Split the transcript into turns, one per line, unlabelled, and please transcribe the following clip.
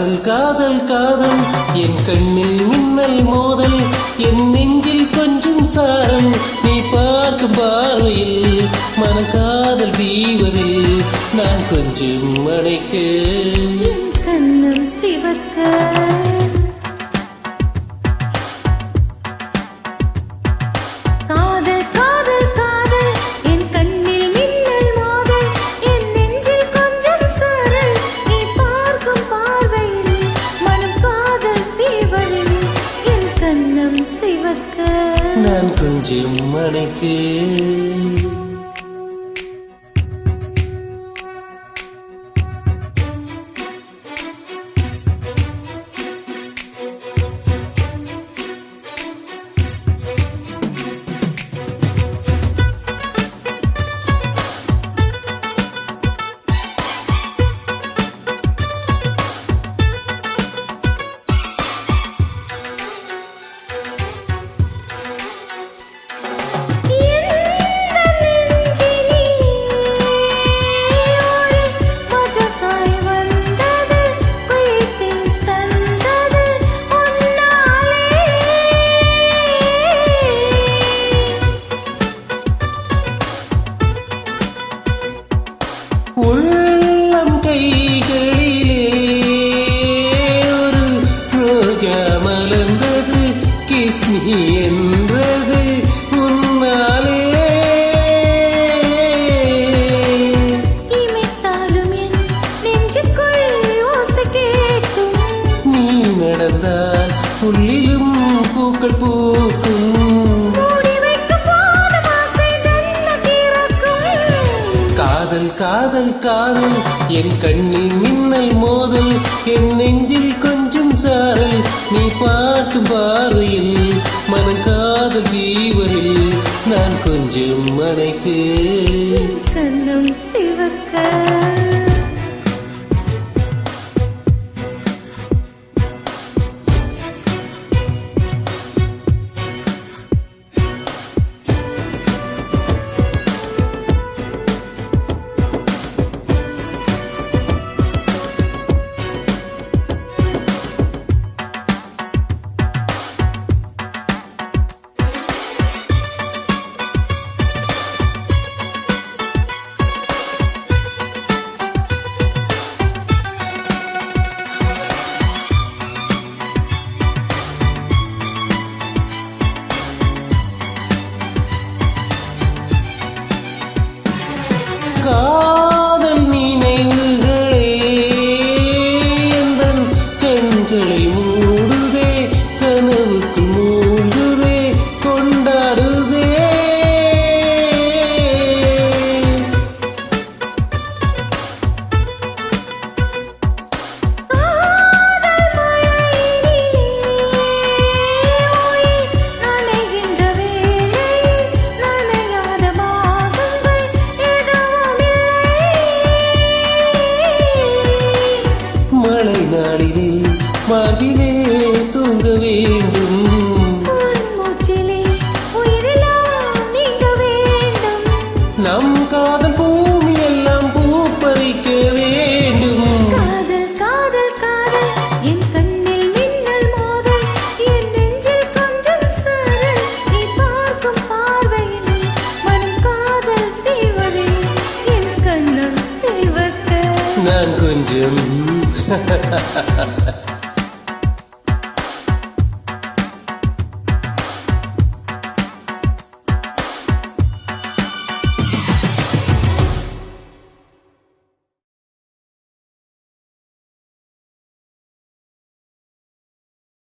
காதல் காதல் காதல் என் கண்ணில் மின்னல் மோதல் என் நெஞ்சில் கொஞ்சம் சாரல் நீ பார்க்கும் பார்வையில் மனக்காதல் தீவரில் நான் கொஞ்சம் அணைக்க
கண்ணம் சிவக்க
நான் கொஞ்சம் அணைக்க உள்ளம் கைகளிலே ஒரு ரோஜா மலர்ந்தது கிஸ்மி என்றது உன்னாலே
இமைத்தாலும் என் நெஞ்சுக்குள் ஓசை கேட்கும்
நீ நடந்தால் புல்லிலும் பூக்கள் பூக்கும் காதல் காதல் காதல் என் கண்ணில் மின்னல் மோதல் என் நெஞ்சில் கொஞ்சம் சாரல் நீ பார்த்து பார்வையில் மனக்காதல் தீவரில் நான் கொஞ்சம் அணைக்க
கண்ணம் சிவக்க
காதல் நினைவுகளே எந்தன் கண்களை மூடுதே கனவுக்கு மூழ்குதே கொண்டாடுதே மழை நாளிலே மார்பிலே